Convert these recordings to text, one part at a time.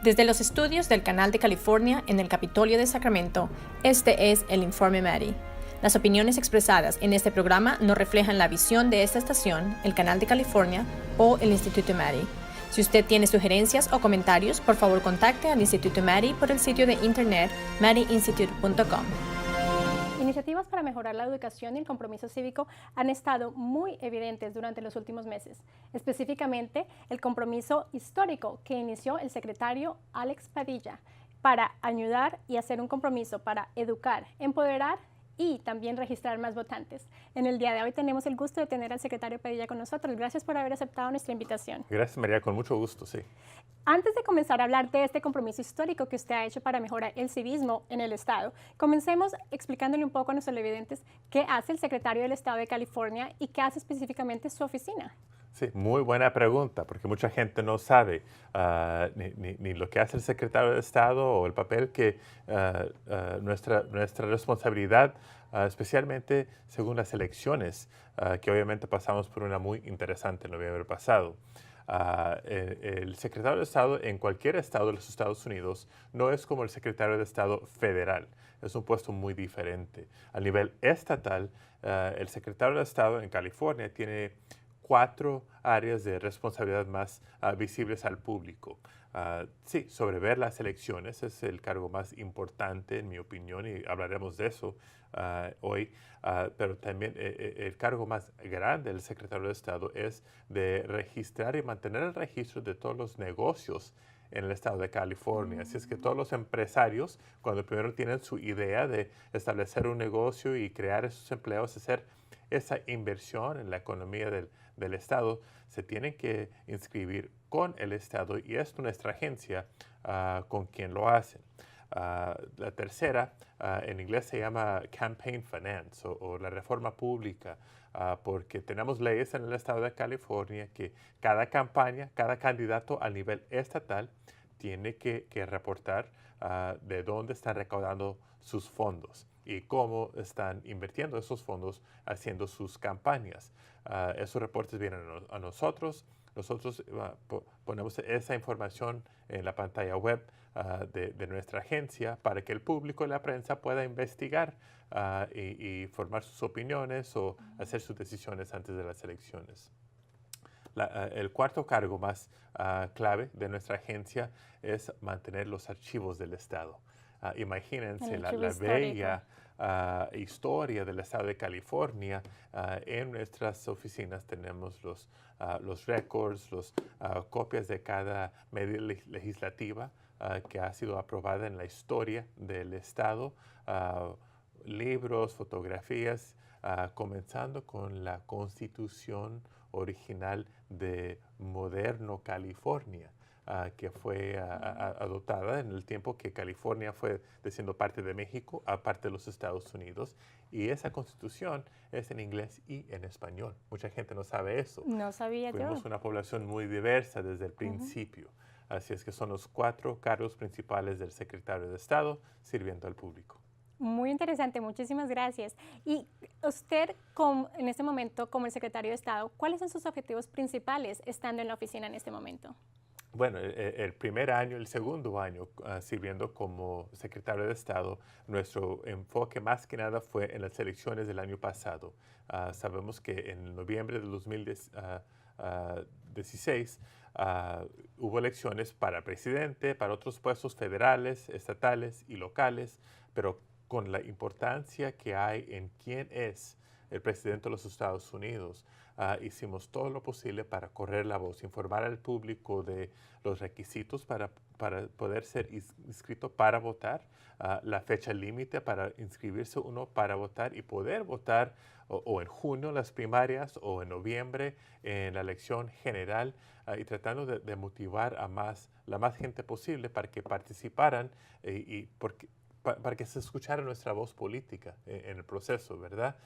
Desde los estudios del Canal de California en el Capitolio de Sacramento, este es el Informe Maddie. Las opiniones expresadas en este programa no reflejan la visión de esta estación, el Canal de California o el Instituto Maddie. Si usted tiene sugerencias o comentarios, por favor contacte al Instituto Maddie por el sitio de internet maddieinstitute.com. Iniciativas para mejorar la educación y el compromiso cívico han estado muy evidentes durante los últimos meses, específicamente el compromiso histórico que inició el secretario Alex Padilla para ayudar y hacer un compromiso para educar, empoderar y también registrar más votantes. En el día de hoy tenemos el gusto de tener al secretario Padilla con nosotros. Gracias por haber aceptado nuestra invitación. Gracias, María, con mucho gusto, sí. Antes de comenzar a hablar de este compromiso histórico que usted ha hecho para mejorar el civismo en el Estado, comencemos explicándole un poco a nuestros televidentes qué hace el secretario del Estado de California y qué hace específicamente su oficina. Sí, muy buena pregunta, porque mucha gente no sabe ni lo que hace el secretario de Estado o el papel que nuestra responsabilidad, especialmente según las elecciones, que obviamente pasamos por una muy interesante en noviembre pasado. El secretario de Estado en cualquier estado de los Estados Unidos no es como el secretario de Estado federal. Es un puesto muy diferente. A nivel estatal, el secretario de Estado en California tiene 4 áreas de responsabilidad más visibles al público. Sí, sobre ver las elecciones es el cargo más importante, en mi opinión, y hablaremos de eso hoy, pero también el cargo más grande del secretario de Estado es de registrar y mantener el registro de todos los negocios en el estado de California. Así es que todos los empresarios, cuando primero tienen su idea de establecer un negocio y crear esos empleos, hacer esa inversión en la economía del estado, se tienen que inscribir con el estado y es nuestra agencia con quien lo hacen. La tercera, en inglés se llama Campaign Finance o la reforma pública, porque tenemos leyes en el estado de California que cada campaña, cada candidato a nivel estatal tiene que reportar de dónde están recaudando sus fondos y cómo están invirtiendo esos fondos haciendo sus campañas. Esos reportes vienen a nosotros. Nosotros ponemos esa información en la pantalla web de nuestra agencia para que el público y la prensa pueda investigar y formar sus opiniones o hacer sus decisiones antes de las elecciones. El cuarto cargo más clave de nuestra agencia es mantener los archivos del Estado. Imagínense la bella historia del Estado de California. En nuestras oficinas tenemos los récords, las copias de cada medida legislativa que ha sido aprobada en la historia del Estado, libros, fotografías, comenzando con la Constitución original de Moderno California, que fue adoptada en el tiempo que California fue siendo parte de México, aparte de los Estados Unidos. Y esa Constitución es en inglés y en español. Mucha gente no sabe eso. No sabía yo. Fuimos una población muy diversa desde el principio. Así es que son los 4 cargos principales del secretario de Estado sirviendo al público. Muy interesante, muchísimas gracias. Y usted, en este momento, como el secretario de Estado, ¿cuáles son sus objetivos principales estando en la oficina en este momento? Bueno, el primer año, el segundo año sirviendo como secretario de Estado, nuestro enfoque más que nada fue en las elecciones del año pasado. Sabemos que en noviembre de 2016 hubo elecciones para presidente, para otros puestos federales, estatales y locales, pero con la importancia que hay en quién es el presidente de los Estados Unidos, hicimos todo lo posible para correr la voz, informar al público de los requisitos para poder ser inscrito para votar, la fecha límite para inscribirse uno para votar y poder votar o en junio las primarias o en noviembre en la elección general, y tratando de motivar a la más gente posible para que participaran para que se escuchara nuestra voz política en el proceso, ¿verdad?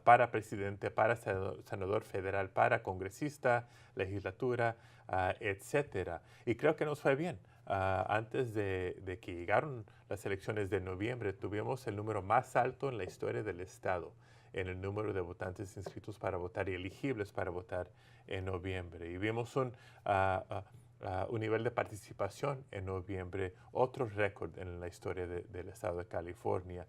Para presidente, para senador federal, para congresista, legislatura, etcétera. Y creo que nos fue bien. Antes de que llegaron las elecciones de noviembre, tuvimos el número más alto en la historia del Estado en el número de votantes inscritos para votar y elegibles para votar en noviembre. Y vimos un un nivel de participación en noviembre, otro récord en la historia del estado de California,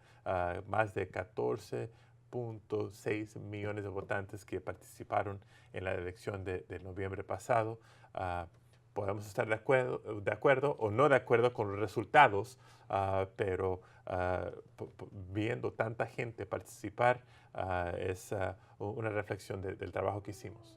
más de 14.6 millones de votantes que participaron en la elección de noviembre pasado. Podemos estar de acuerdo o no de acuerdo con los resultados, pero viendo tanta gente participar es una reflexión del trabajo que hicimos.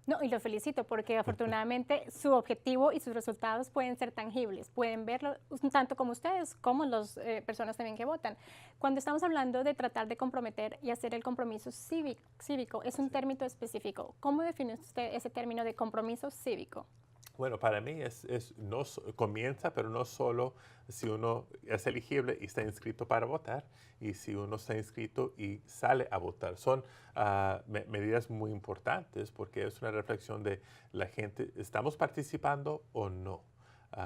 No, y lo felicito porque afortunadamente su objetivo y sus resultados pueden ser tangibles, pueden verlo tanto como ustedes como las personas también que votan. Cuando estamos hablando de tratar de comprometer y hacer el compromiso cívico, es un término específico. ¿Cómo define usted ese término de compromiso cívico? Bueno, para mí no comienza, pero no solo si uno es elegible y está inscrito para votar, y si uno está inscrito y sale a votar. Son medidas muy importantes porque es una reflexión de la gente, ¿estamos participando o no?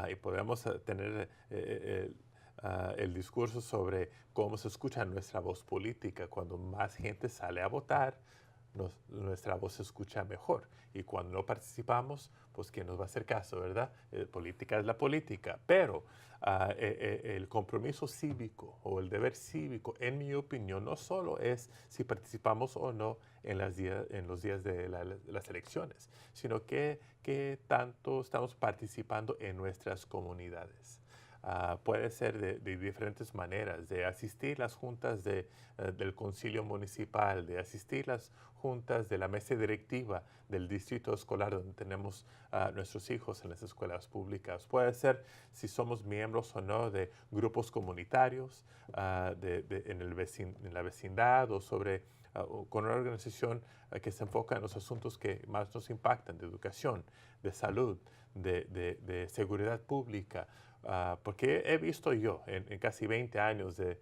Y podemos tener el discurso sobre cómo se escucha nuestra voz política. Cuando más gente sale a votar, nuestra voz se escucha mejor. Y cuando no participamos, pues ¿quién nos va a hacer caso, verdad? Política es la política. Pero el compromiso cívico o el deber cívico, en mi opinión, no solo es si participamos o no en los días de las elecciones, sino que tanto estamos participando en nuestras comunidades. Puede ser de diferentes maneras, de asistir las juntas del concilio municipal, de asistir las juntas de la mesa directiva del distrito escolar donde tenemos nuestros hijos en las escuelas públicas. Puede ser si somos miembros o no de grupos comunitarios en la vecindad o con una organización que se enfoca en los asuntos que más nos impactan, de educación, de salud, de seguridad pública. Porque he visto yo en casi 20 años de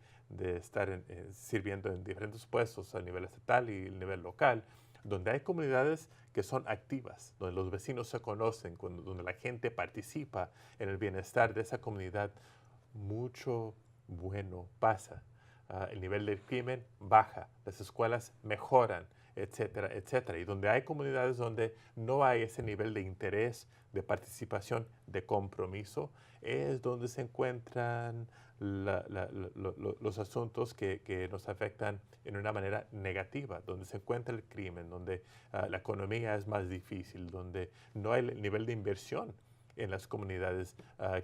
estar sirviendo en diferentes puestos a nivel estatal y a nivel local, donde hay comunidades que son activas, donde los vecinos se conocen, donde la gente participa en el bienestar de esa comunidad, mucho bueno pasa. El nivel del crimen baja, las escuelas mejoran, etcétera, etcétera. Y donde hay comunidades donde no hay ese nivel de interés, de participación, de compromiso, es donde se encuentran los asuntos que nos afectan en una manera negativa, donde se encuentra el crimen, donde la economía es más difícil, donde no hay el nivel de inversión en las comunidades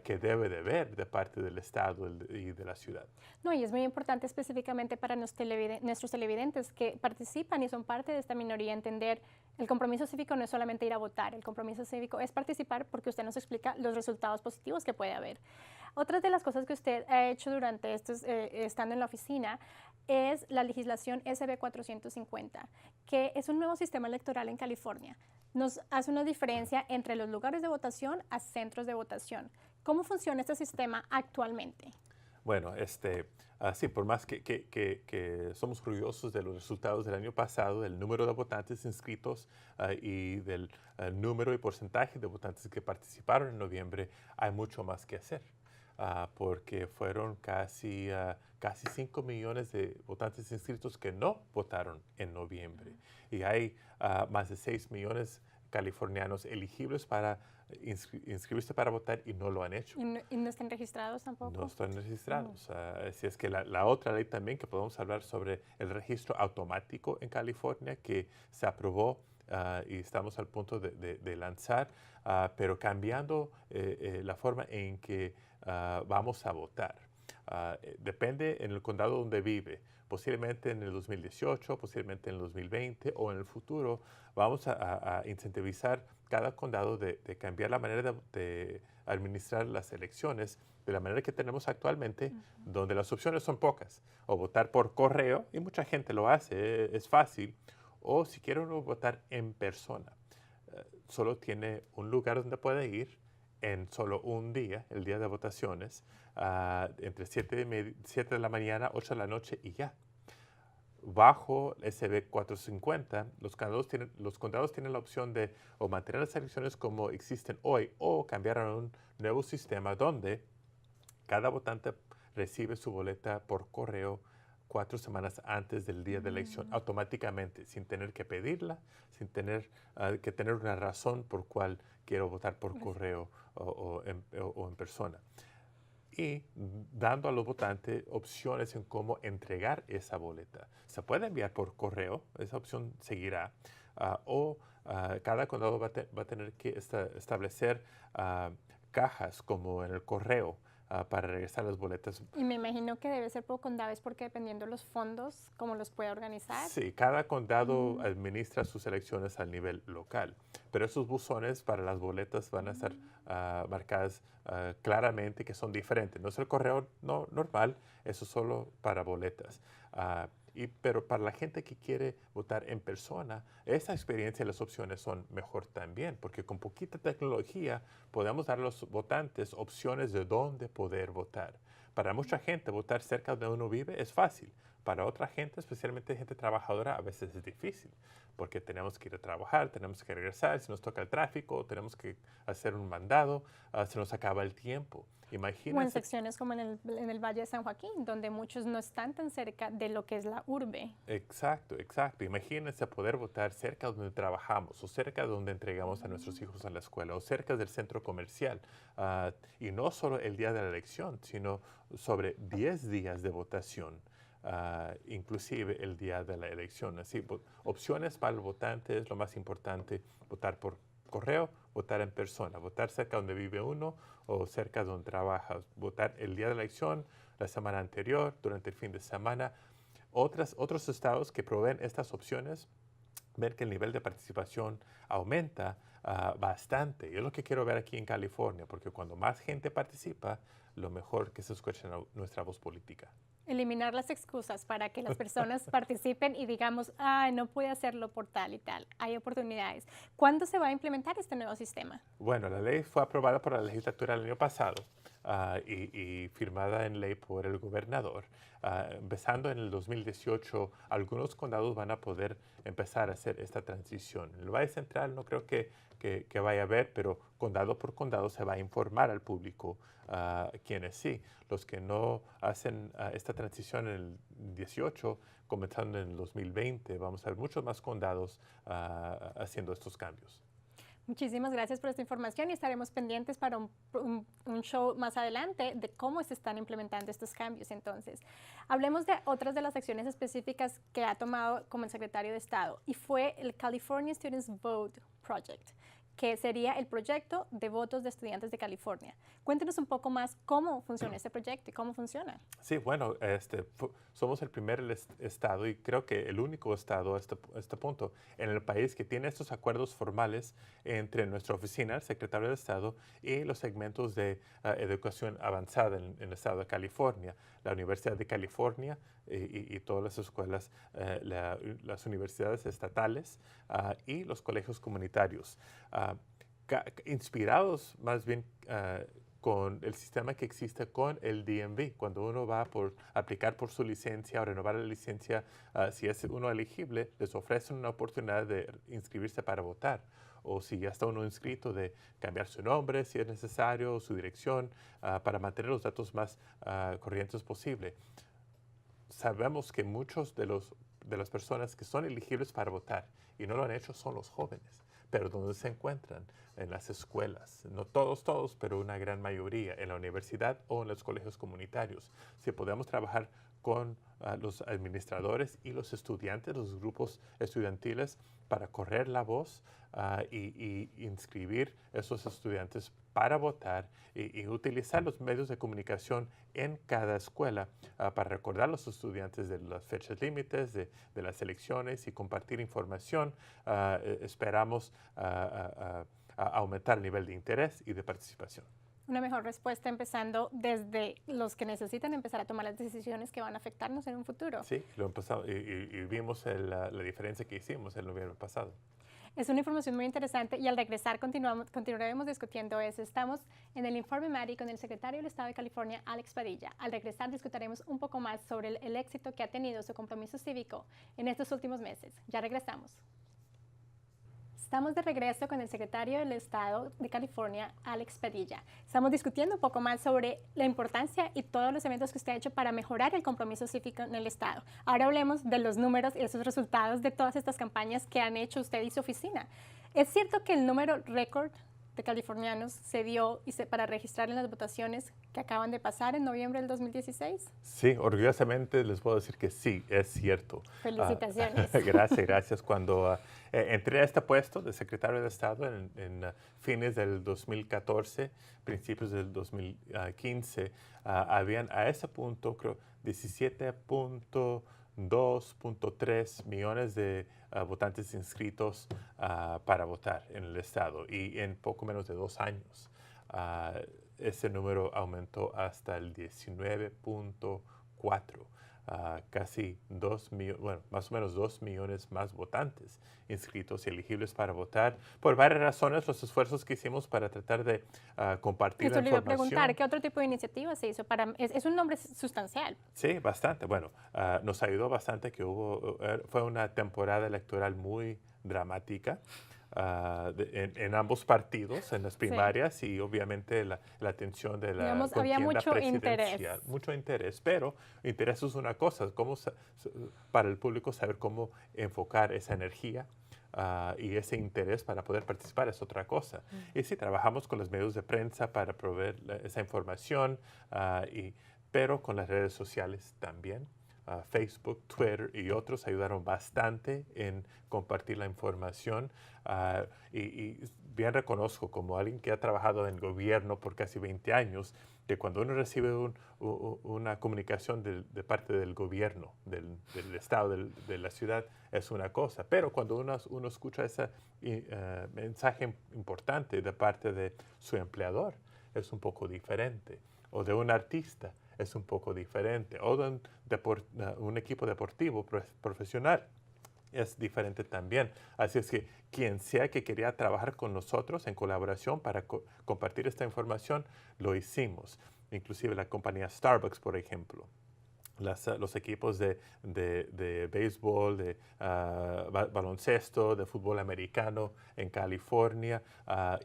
que debe de haber de parte del Estado y de la ciudad. No, y es muy importante específicamente para nuestros televidentes que participan y son parte de esta minoría entender el compromiso cívico no es solamente ir a votar, el compromiso cívico es participar porque usted nos explica los resultados positivos que puede haber. Otra de las cosas que usted ha hecho durante estando en la oficina es la legislación SB 450, que es un nuevo sistema electoral en California. Nos hace una diferencia entre los lugares de votación a centros de votación. ¿Cómo funciona este sistema actualmente? Bueno, sí, por más que somos orgullosos de los resultados del año pasado, del número de votantes inscritos y del número y porcentaje de votantes que participaron en noviembre, hay mucho más que hacer. Porque fueron casi 5 millones de votantes inscritos que no votaron en noviembre. Y hay más de 6 millones californianos elegibles para inscribirse para votar y no lo han hecho. ¿Y no están registrados tampoco? No están registrados. Así es que la otra ley también que podemos hablar sobre el registro automático en California que se aprobó y estamos al punto de lanzar, pero cambiando la forma en que vamos a votar. Depende en el condado donde vive. Posiblemente en el 2018, posiblemente en el 2020 o en el futuro vamos a incentivizar cada condado de cambiar la manera de administrar las elecciones de la manera que tenemos actualmente, donde las opciones son pocas. O votar por correo, y mucha gente lo hace, es fácil, o si quiere uno votar en persona. Solo tiene un lugar donde puede ir en solo un día, el día de votaciones, entre 7 de la mañana, 8 de la noche y ya. Bajo SB 450, los condados tienen la opción de o mantener las elecciones como existen hoy o cambiar a un nuevo sistema donde cada votante recibe su boleta por correo 4 semanas antes del día de elección, automáticamente, sin tener que pedirla, sin tener que tener una razón por cual quiero votar por correo o en persona. Y dando a los votantes opciones en cómo entregar esa boleta. Se puede enviar por correo, esa opción seguirá, cada condado va a tener que establecer cajas como en el correo para regresar las boletas. Y me imagino que debe ser por condados porque dependiendo de los fondos, cómo los puede organizar. Sí, cada condado administra sus elecciones al nivel local, pero esos buzones para las boletas van a estar marcadas claramente que son diferentes. No es el correo normal, eso es solo para boletas. Pero para la gente que quiere votar en persona, esa experiencia y las opciones son mejor también, porque con poquita tecnología podemos dar a los votantes opciones de dónde poder votar. Para mucha gente, votar cerca de donde uno vive es fácil. Para otra gente, especialmente gente trabajadora, a veces es difícil, porque tenemos que ir a trabajar, tenemos que regresar, si nos toca el tráfico, tenemos que hacer un mandado, se nos acaba el tiempo. O en secciones como en el Valle de San Joaquín, donde muchos no están tan cerca de lo que es la urbe. Exacto, exacto. Imagínense poder votar cerca de donde trabajamos, o cerca de donde entregamos a nuestros hijos a la escuela, o cerca del centro comercial. Y no solo el día de la elección, sino sobre 10 días de votación. Inclusive el día de la elección. Así, opciones para el votante es lo más importante, votar por correo, votar en persona, votar cerca donde vive uno o cerca donde trabaja, votar el día de la elección, la semana anterior, durante el fin de semana. Otros estados que proveen estas opciones ven que el nivel de participación aumenta bastante. Y es lo que quiero ver aquí en California, porque cuando más gente participa, lo mejor que se escucha nuestra voz política. Eliminar las excusas para que las personas participen y digamos, ay, no pude hacerlo por tal y tal. Hay oportunidades. ¿Cuándo se va a implementar este nuevo sistema? Bueno, la ley fue aprobada por la legislatura el año pasado y firmada en ley por el gobernador. Empezando en el 2018, algunos condados van a poder empezar a hacer esta transición. En el Valle Central no creo que vaya a haber, pero condado por condado se va a informar al público quienes sí. Los que no hacen esta transición en el 18, comenzando en el 2020, vamos a ver muchos más condados haciendo estos cambios. Muchísimas gracias por esta información y estaremos pendientes para un show más adelante de cómo se están implementando estos cambios. Entonces, hablemos de otras de las acciones específicas que ha tomado como el secretario de Estado y fue el California Students Vote Project, que sería el proyecto de votos de estudiantes de California. Cuéntenos un poco más cómo funciona este proyecto y cómo funciona. Sí, bueno, somos el primer estado y creo que el único estado a este punto en el país que tiene estos acuerdos formales entre nuestra oficina, el secretario de Estado, y los segmentos de educación avanzada en el estado de California, la Universidad de California y todas las escuelas, las universidades estatales y los colegios comunitarios. Inspirados más bien con el sistema que existe con el DMV. Cuando uno va a aplicar por su licencia o renovar la licencia, si es uno elegible, les ofrecen una oportunidad de inscribirse para votar. O si ya está uno inscrito, de cambiar su nombre, si es necesario, su dirección, para mantener los datos más corrientes posible. Sabemos que muchos de las personas que son elegibles para votar y no lo han hecho son los jóvenes. Pero ¿dónde se encuentran? En las escuelas. No todos, pero una gran mayoría. En la universidad o en los colegios comunitarios. Si podemos trabajar con los administradores y los estudiantes, los grupos estudiantiles, para correr la voz y inscribir a esos estudiantes para votar y utilizar los medios de comunicación en cada escuela para recordar a los estudiantes de las fechas límites, de las elecciones y compartir información. Esperamos aumentar el nivel de interés y de participación. Una mejor respuesta empezando desde los que necesitan empezar a tomar las decisiones que van a afectarnos en un futuro. Sí, lo empezamos y vimos la diferencia que hicimos el noviembre pasado. Es una información muy interesante y al regresar continuaremos discutiendo eso. Estamos en el Informe Mari con el secretario del Estado de California, Alex Padilla. Al regresar discutiremos un poco más sobre el éxito que ha tenido su compromiso cívico en estos últimos meses. Ya regresamos. Estamos de regreso con el secretario del Estado de California, Alex Padilla. Estamos discutiendo un poco más sobre la importancia y todos los eventos que usted ha hecho para mejorar el compromiso cívico en el Estado. Ahora hablemos de los números y esos resultados de todas estas campañas que han hecho usted y su oficina. ¿Es cierto que el número récord de californianos se dio para registrar en las votaciones que acaban de pasar en noviembre del 2016? Sí, orgullosamente les puedo decir que sí, es cierto. Felicitaciones. Gracias. Cuando entré a este puesto de secretario de Estado en fines del 2014, principios del 2015, habían a ese punto, creo, 17.2.3 millones de votantes inscritos para votar en el Estado. Y en poco menos de 2 años, ese número aumentó hasta el 19.4. Casi 2 millones, bueno, más o menos 2 millones más votantes inscritos y elegibles para votar. Por varias razones, los esfuerzos que hicimos para tratar de compartir la Esto le iba a información. preguntar, ¿qué otro tipo de iniciativa se hizo? Es un nombre sustancial. Sí, bastante. Bueno, nos ayudó bastante que fue una temporada electoral muy dramática. En ambos partidos, en las primarias, y obviamente la atención de la Digamos, había contienda mucho presidencial. interés. Mucho interés, pero interés es una cosa, para el público saber cómo enfocar esa energía y ese interés para poder participar es otra cosa. Y sí, trabajamos con los medios de prensa para proveer esa información, pero con las redes sociales también. Facebook, Twitter y otros ayudaron bastante en compartir la información y bien reconozco como alguien que ha trabajado en gobierno por casi 20 años que cuando uno recibe una comunicación de parte del gobierno, del estado, de la ciudad, es una cosa, pero cuando uno escucha ese mensaje importante de parte de su empleador, es un poco diferente, o de un artista, es un poco diferente, o de un equipo deportivo profesional es diferente también. Así es que quien sea que quería trabajar con nosotros en colaboración para compartir esta información, lo hicimos. Inclusive la compañía Starbucks, por ejemplo. Los equipos de béisbol, de baloncesto, de fútbol americano en California,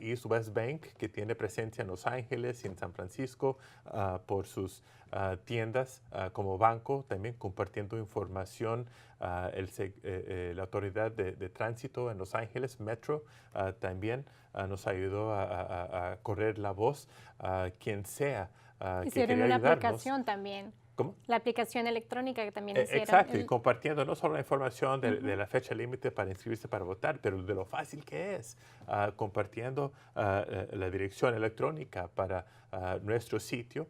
East West Bank, que tiene presencia en Los Ángeles y en San Francisco por sus tiendas como banco, también compartiendo información. La autoridad de tránsito en Los Ángeles, Metro, también nos ayudó a correr la voz. Quien sea que Hicieron quería una ayudarnos. aplicación también. ¿Cómo? La aplicación electrónica que también hicieron. Exacto, y compartiendo no solo la información de la fecha límite para inscribirse para votar, pero de lo fácil que es, compartiendo la dirección electrónica para nuestro sitio,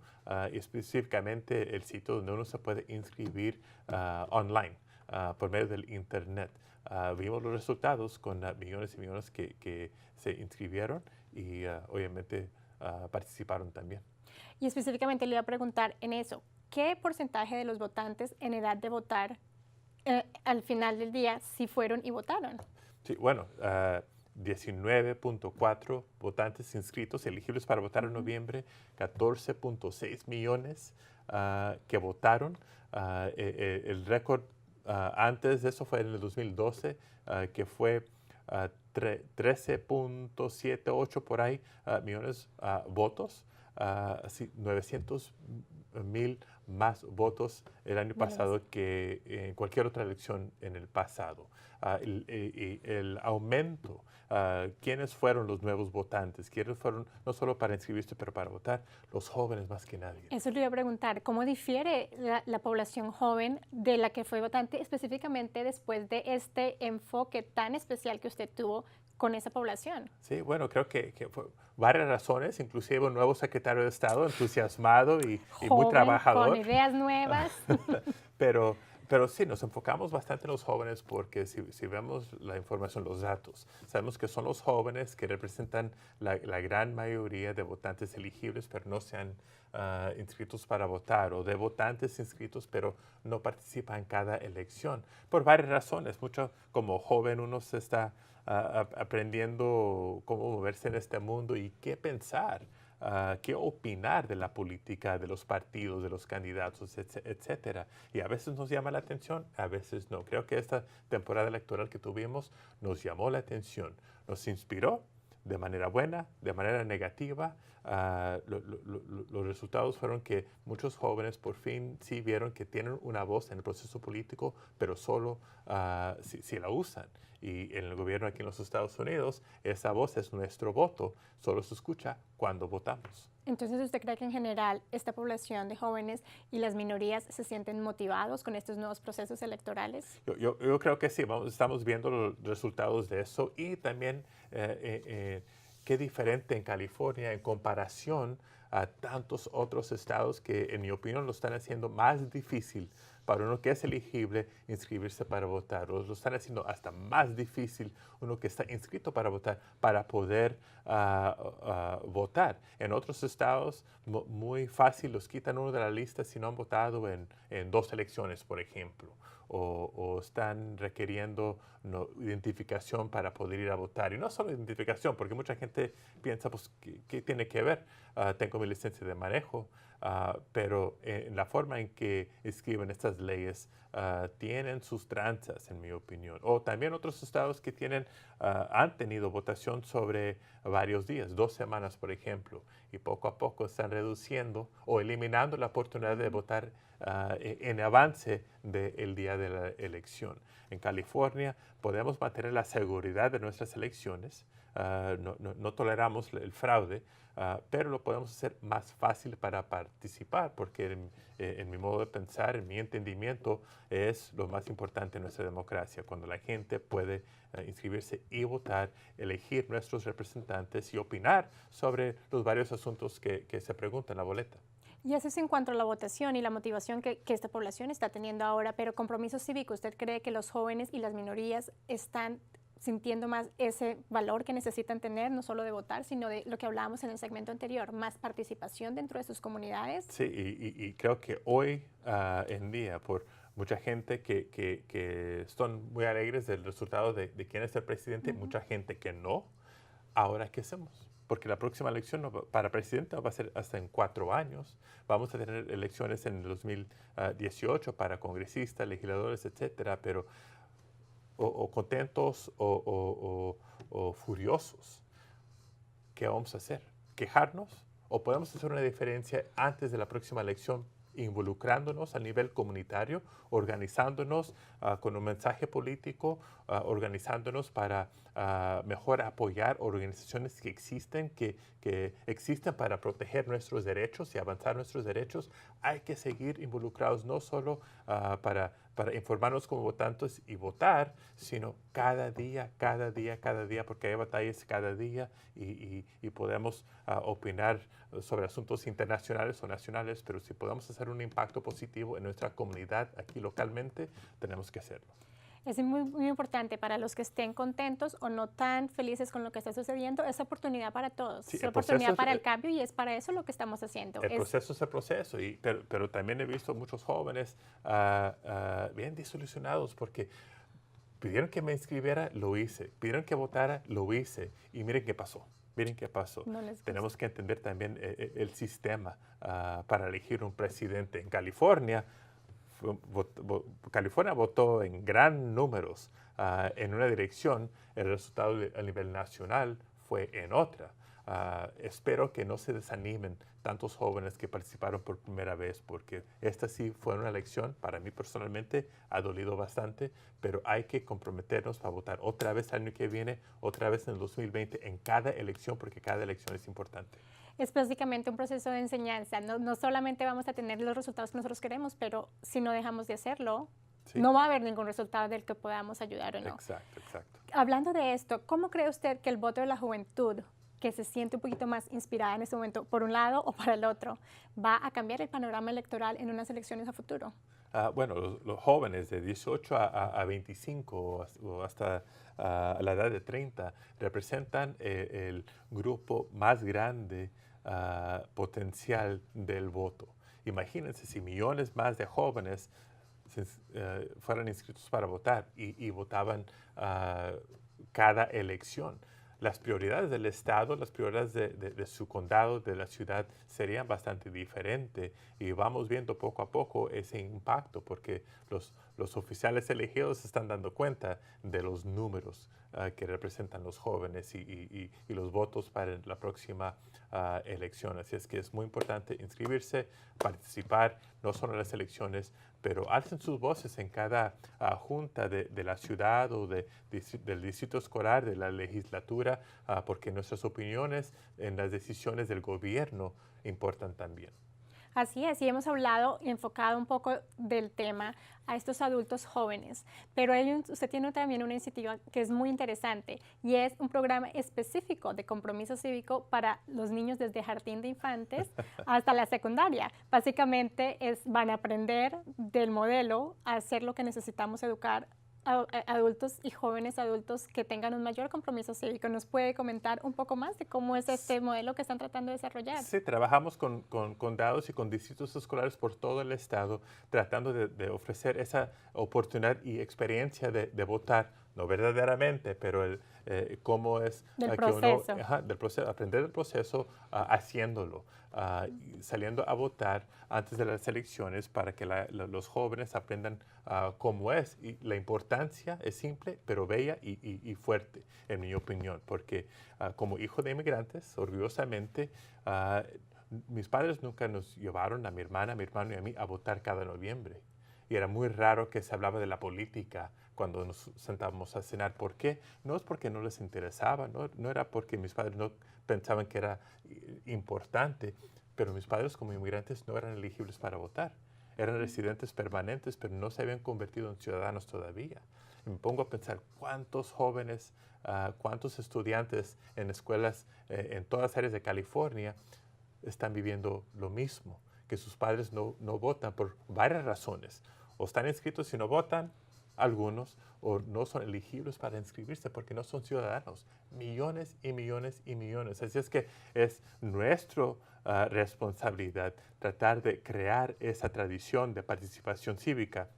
específicamente el sitio donde uno se puede inscribir online por medio del Internet. Vimos los resultados con millones y millones que se inscribieron y obviamente participaron también. Y específicamente le iba a preguntar en eso, ¿qué porcentaje de los votantes en edad de votar al final del día sí fueron y votaron? Sí, bueno, 19.4 votantes inscritos elegibles para votar en noviembre, 14.6 millones que votaron. El récord antes de eso fue en el 2012, que fue 13.78 por ahí millones votos. 900,000 más votos el año pasado que en cualquier otra elección en el pasado. El aumento, ¿quiénes fueron los nuevos votantes? ¿Quiénes fueron no solo para inscribirse, pero para votar? Los jóvenes más que nadie. Eso le iba a preguntar, ¿cómo difiere la población joven de la que fue votante específicamente después de este enfoque tan especial que usted tuvo con esa población? Sí, bueno, creo que fue varias razones, inclusive un nuevo secretario de Estado entusiasmado y muy trabajador. Con ideas nuevas. Pero sí, nos enfocamos bastante en los jóvenes porque si vemos la información, los datos, sabemos que son los jóvenes que representan la gran mayoría de votantes elegibles, pero no se han inscritos para votar, o de votantes inscritos, pero no participan en cada elección, por varias razones. Mucho como joven uno se está aprendiendo cómo moverse en este mundo y qué pensar qué opinar de la política, de los partidos, de los candidatos, etcétera. Y a veces nos llama la atención, a veces no. Creo que esta temporada electoral que tuvimos nos llamó la atención, nos inspiró de manera buena, de manera negativa. Los resultados fueron que muchos jóvenes por fin sí vieron que tienen una voz en el proceso político, pero solo si la usan. Y en el gobierno aquí en los Estados Unidos, esa voz es nuestro voto, solo se escucha cuando votamos. Entonces, ¿usted cree que en general esta población de jóvenes y las minorías se sienten motivados con estos nuevos procesos electorales? Yo creo que sí, estamos viendo los resultados de eso y también qué diferente en California en comparación a tantos otros estados que, en mi opinión, lo están haciendo más difícil para uno que es elegible inscribirse para votar. Lo están haciendo hasta más difícil uno que está inscrito para votar, para poder votar. En otros estados, muy fácil, los quitan uno de la lista si no han votado en 2 elecciones, por ejemplo. O están requiriendo identificación para poder ir a votar. Y no solo identificación, porque mucha gente piensa, pues, ¿qué tiene que ver? Tengo mi licencia de manejo, pero la forma en que escriben estas leyes tienen sus tranzas, en mi opinión. O también otros estados que han tenido votación sobre varios días, 2 semanas, por ejemplo, y poco a poco están reduciendo o eliminando la oportunidad de votar en avance del día de la elección. En California podemos mantener la seguridad de nuestras elecciones, no toleramos el fraude, pero lo podemos hacer más fácil para participar, porque en mi modo de pensar, en mi entendimiento, es lo más importante en nuestra democracia, cuando la gente puede inscribirse y votar, elegir nuestros representantes y opinar sobre los varios asuntos que se preguntan en la boleta. Y eso es en cuanto a la votación y la motivación que esta población está teniendo ahora, pero compromiso cívico, ¿usted cree que los jóvenes y las minorías están sintiendo más ese valor que necesitan tener, no solo de votar, sino de lo que hablábamos en el segmento anterior, más participación dentro de sus comunidades? Sí, y creo que hoy en día, por mucha gente que están muy alegres del resultado de quién es el presidente, mucha gente que no, ahora ¿qué hacemos? Porque la próxima elección para presidente va a ser hasta en 4 años. Vamos a tener elecciones en el 2018 para congresistas, legisladores, etcétera, pero o contentos o furiosos. ¿Qué vamos a hacer? ¿Quejarnos? ¿O podemos hacer una diferencia antes de la próxima elección, involucrándonos a nivel comunitario, organizándonos con un mensaje político, organizándonos para mejor apoyar organizaciones que existen para proteger nuestros derechos y avanzar nuestros derechos? Hay que seguir involucrados no solo para informarnos como votantes y votar, sino cada día, porque hay batallas cada día y podemos opinar sobre asuntos internacionales o nacionales, pero si podemos hacer un impacto positivo en nuestra comunidad aquí localmente, tenemos que hacerlo. Es muy, muy importante para los que estén contentos o no tan felices con lo que está sucediendo, es oportunidad para todos, Sí, es oportunidad para el cambio y es para eso lo que estamos haciendo. El proceso es el proceso, pero también he visto muchos jóvenes bien desilusionados porque pidieron que me inscribiera, lo hice, pidieron que votara, lo hice y miren qué pasó. Miren qué pasó. No les gusta. Tenemos que entender también el sistema para elegir un presidente. En California, California votó en gran números en una dirección, el resultado a nivel nacional fue en otra. Espero que no se desanimen tantos jóvenes que participaron por primera vez, porque esta sí fue una elección, para mí personalmente ha dolido bastante, pero hay que comprometernos para votar otra vez el año que viene, otra vez en el 2020, en cada elección, porque cada elección es importante. Es básicamente un proceso de enseñanza, no solamente vamos a tener los resultados que nosotros queremos, pero si no dejamos de hacerlo, sí, no va a haber ningún resultado del que podamos ayudar o no. Exacto. Hablando de esto, ¿cómo cree usted que el voto de la juventud, que se siente un poquito más inspirada en este momento, por un lado o para el otro, va a cambiar el panorama electoral en unas elecciones a futuro? Bueno, los jóvenes de 18 a 25 o hasta la edad de 30 representan el grupo más grande potencial del voto. Imagínense si millones más de jóvenes fueran inscritos para votar y votaban cada elección. las prioridades del Estado, las prioridades de su condado, de la ciudad, serían bastante diferentes y vamos viendo poco a poco ese impacto porque los oficiales elegidos se están dando cuenta de los números que representan los jóvenes y los votos para la próxima elección. Así es que es muy importante inscribirse, participar, no solo en las elecciones, pero alcen sus voces en cada junta de la ciudad o del distrito escolar, de la legislatura, porque nuestras opiniones en las decisiones del gobierno importan también. Así es, y hemos hablado y enfocado un poco del tema a estos adultos jóvenes, pero usted tiene también una iniciativa que es muy interesante y es un programa específico de compromiso cívico para los niños desde jardín de infantes hasta la secundaria. Básicamente van a aprender del modelo a hacer lo que necesitamos educar a adultos y jóvenes adultos que tengan un mayor compromiso cívico. ¿Nos puede comentar un poco más de cómo es este modelo que están tratando de desarrollar? Sí, trabajamos con condados y con distritos escolares por todo el estado, tratando de ofrecer esa oportunidad y experiencia de votar, no verdaderamente, pero cómo es del que proceso. del proceso, aprender el proceso haciéndolo, saliendo a votar antes de las elecciones para que los jóvenes aprendan cómo es. Y la importancia es simple, pero bella y fuerte, en mi opinión, porque como hijo de inmigrantes, orgullosamente, mis padres nunca nos llevaron a mi hermana, a mi hermano y a mí a votar cada noviembre. Y era muy raro que se hablaba de la política cuando nos sentábamos a cenar. ¿Por qué? No es porque no les interesaba, no era porque mis padres no pensaban que era importante, pero mis padres como inmigrantes no eran elegibles para votar. Eran residentes permanentes, pero no se habían convertido en ciudadanos todavía. Y me pongo a pensar cuántos jóvenes, cuántos estudiantes en escuelas en todas las áreas de California están viviendo lo mismo, que sus padres no votan por varias razones. O están inscritos y no votan, algunos, o no son elegibles para inscribirse porque no son ciudadanos. Millones y millones y millones. Así es que es nuestra responsabilidad tratar de crear esa tradición de participación cívica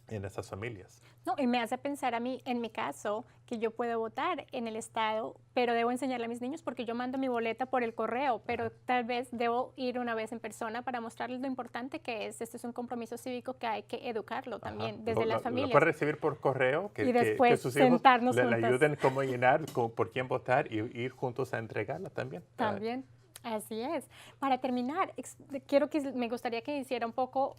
en esas familias. No, y me hace pensar a mí, en mi caso, que yo puedo votar en el estado, pero debo enseñarle a mis niños porque yo mando mi boleta por el correo, pero tal vez debo ir una vez en persona para mostrarles lo importante que es. Este es un compromiso cívico que hay que educarlo también desde las familias. Lo puede recibir por correo, y después que sus hijos sentarnos le juntas. ayuden cómo llenar, por quién votar y ir juntos a entregarla también. También. Así es. Para terminar, me gustaría que hiciera un poco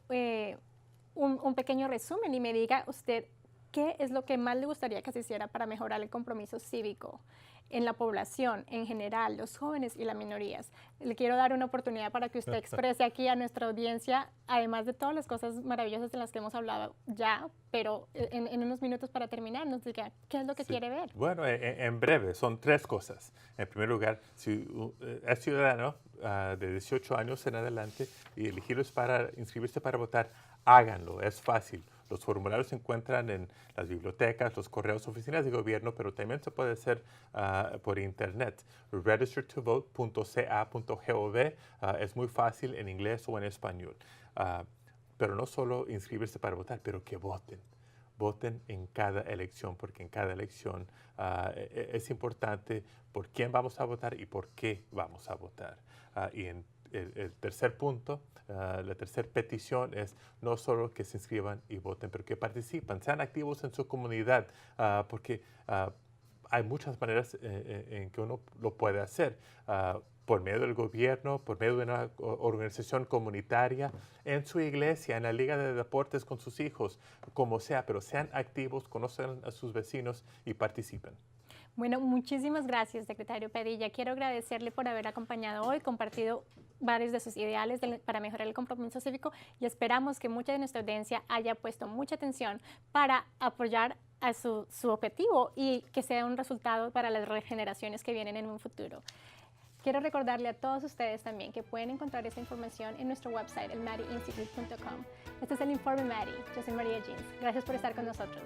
un pequeño resumen y me diga usted qué es lo que más le gustaría que se hiciera para mejorar el compromiso cívico en la población en general, los jóvenes y las minorías. Le quiero dar una oportunidad para que usted exprese aquí a nuestra audiencia, además de todas las cosas maravillosas de las que hemos hablado ya, pero en unos minutos para terminar, nos diga qué es lo que quiere ver. Bueno, en breve, son 3 cosas. En primer lugar, si es ciudadano de 18 años en adelante y elegidos para inscribirse para votar, háganlo, es fácil. Los formularios se encuentran en las bibliotecas, los correos, oficinas de gobierno, pero también se puede hacer por internet. registertovote.ca.gov es muy fácil en inglés o en español. Pero no solo inscribirse para votar, pero que voten. Voten en cada elección, porque en cada elección es importante por quién vamos a votar y por qué vamos a votar. Y en el tercer punto, la tercera petición es no solo que se inscriban y voten, pero que participen, sean activos en su comunidad, porque hay muchas maneras en que uno lo puede hacer. Por medio del gobierno, por medio de una organización comunitaria, en su iglesia, en la liga de deportes con sus hijos, como sea, pero sean activos, conozcan a sus vecinos y participen. Bueno, muchísimas gracias, secretario Padilla. Quiero agradecerle por haber acompañado hoy, compartido varios de sus ideales para mejorar el compromiso cívico y esperamos que mucha de nuestra audiencia haya puesto mucha atención para apoyar a su objetivo y que sea un resultado para las generaciones que vienen en un futuro. Quiero recordarle a todos ustedes también que pueden encontrar esa información en nuestro website, el MADI-institute.com. Este es el Informe MADI. Yo soy María Jeans. Gracias por estar con nosotros.